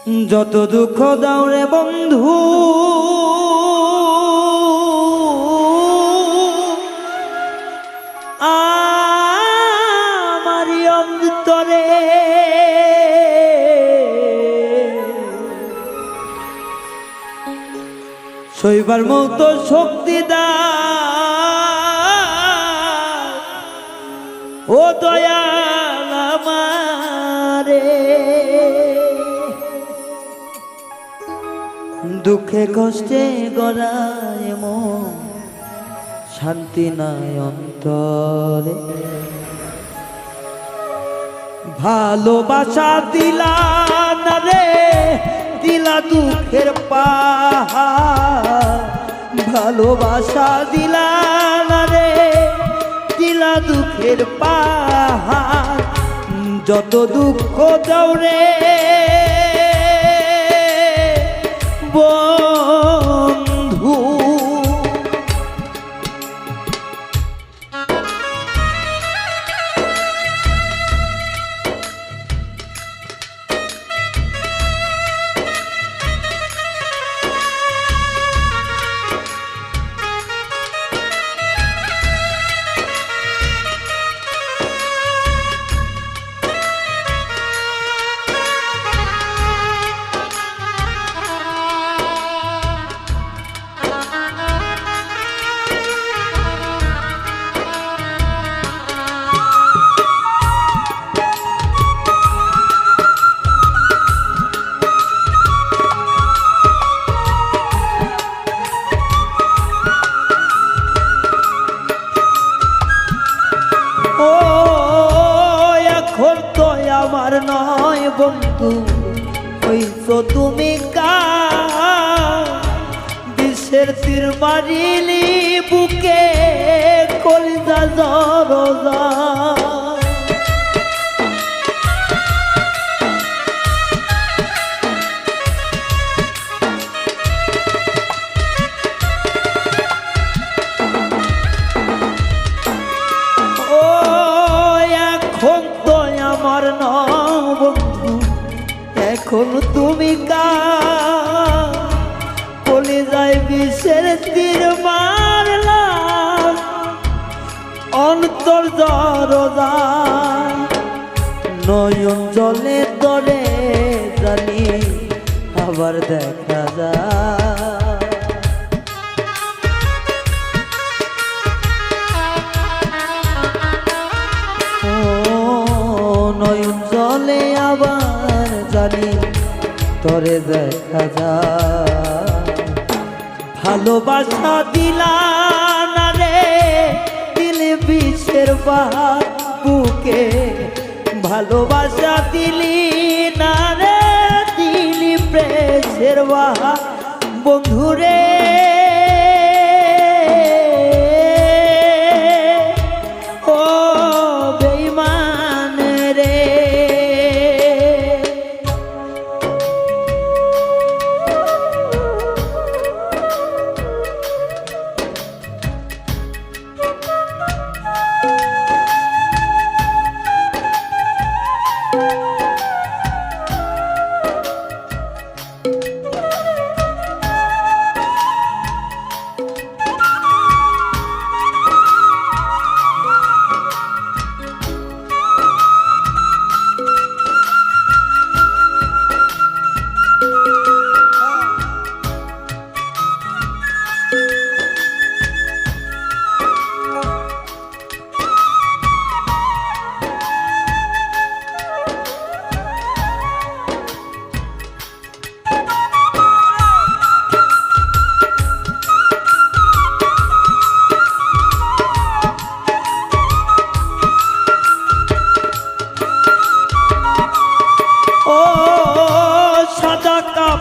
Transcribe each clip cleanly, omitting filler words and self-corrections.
যত দুঃখ দাও রে বন্ধু আমারি অন্তরে সইবার মতো শক্তি দাও ও দয়াল আমারে। দুঃখে কষ্টে গড়ায় মন শান্তি নাই অন্তরে। ভালোবাসা দিলা না রে দিলা দুঃখের পাহাড়। ভালোবাসা দিলা না রে দিলা দুঃখের পাহাড়। যত দুঃখ দাও রে বন্ধু আমার নয় বন্ধু হইছো তুমি কা বিশ্বের তীর মারিলি বুকে কলিজা জরজা। আমার বন্ধু এখন তুমি কা বলে যায় বিষের তীর মারলাম অন্তর জরজা। নয়ন জলে তরে জানি আবার দেখা যায়। নয়ন জলে আবার জানি তরে দেখা যায়। ভালোবাসা দিলা না রে দিলে বিষের বাহার বুকে। ভালোবাসা দিলি না রে দিলি প্রেমের বাহার বন্ধুরে।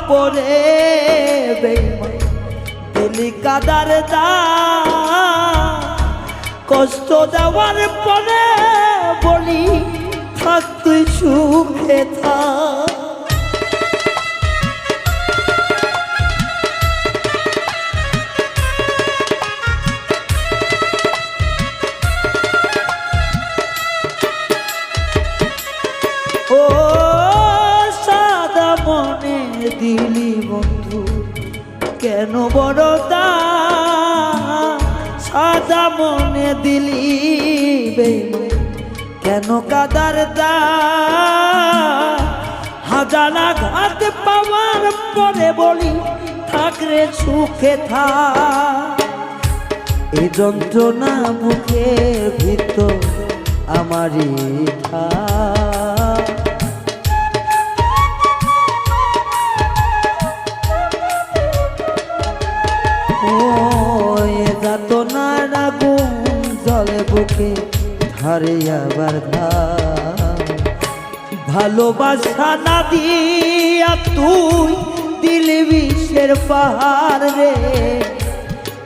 পরে দিলি কাদার দা কষ্ট দেওয়ার পরে বলি থাক তুই সুখে থাক। ও সাদা মনে দিলি বন্ধু কেন বড়দা সাদা মনে দিলি বেঈমান কেন কাদার দা হাজারা ঘাত পাওয়ার পরে বলি থাকরে সুখে থাক এই যন্ত্রণা মুখের ভিতর আমারই থাক যাতনার আগুন জলে বুকে ধারে আবার ধার ভালোবাসা না দিয়া তুই দিলি বিষের পাহাড় রে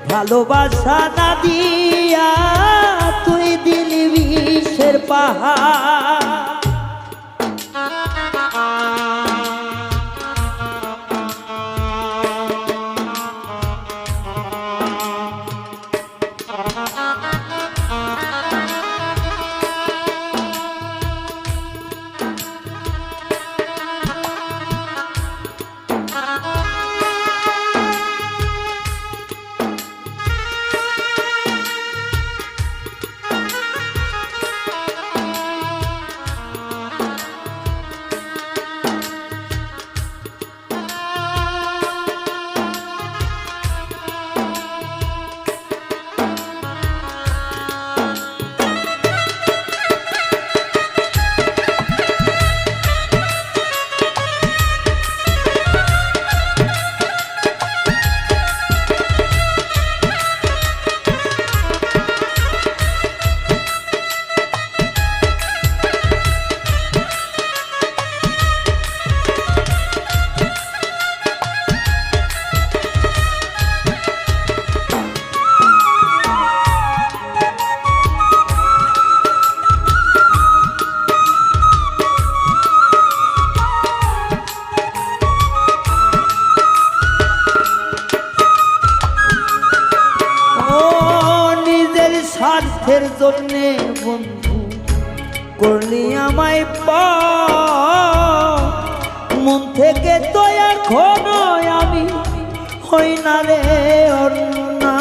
ভালোবাসা না দিয়া তুই দিলি বিষের পাহাড় স্বার্থের জন্যে বন্ধু করলি আমায় মন থেকে তো এখনো আমি হই না রে অন্যা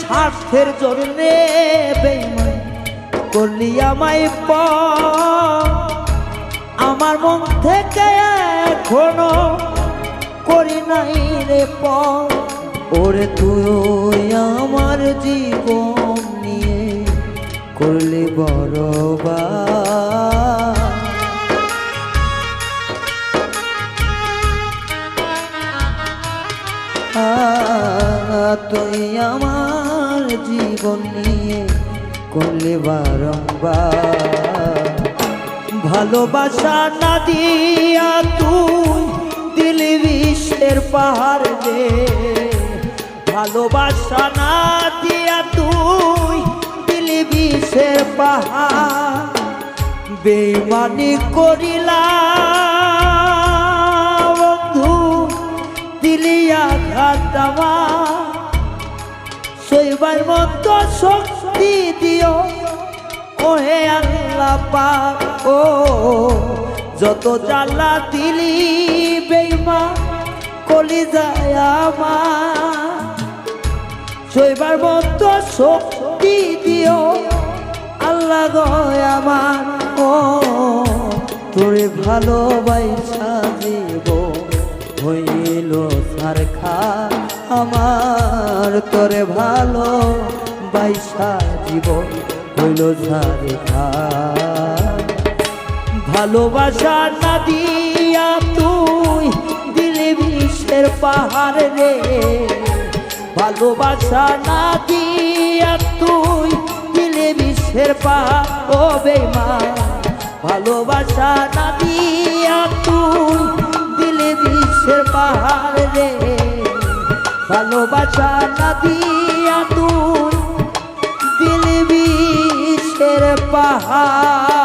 স্বার্থের জন্যে বেঈমান করলি আমায় আমার মন থেকে এখনো করি নাই রে ওরে তুই আমার জীবন নিয়ে করলি বরবাদ তুই আমার জীবন নিয়ে করলে বারংবার ভালোবাসা না দিয়া তুই দিলি বিষের পাহাড় রে ভালোবাসা না দিয়া তুই দিলি বিষের পাহাড় বেঈমানি করিলা বন্ধু দিলি আঘাত আমার সইবার মতো শক্তি দিও ওহে আল্লাহ পাক ও যত জ্বালা দিলি বেঈমান কলিজায় আমার সইবার মতো শক্তি দিও আল্লাহ গো আমার ও তোরে ভালোবাসা দিব হইল সারখা আমার তোরে ভালো বাইসা জীবন হইল সারখা ভালোবাসা না দিয়া তুই দিলি বিষের পাহাড় রে ভালোবাসা না দিয়া তুই দিলি বিষের পাহাড় ও বেঈমান ভালোবাসা না দিয়া তুই দিলি বিষের পাহাড় রে ভালোবাসা না দিয়া তুই দিলি বিষের পাহাড়।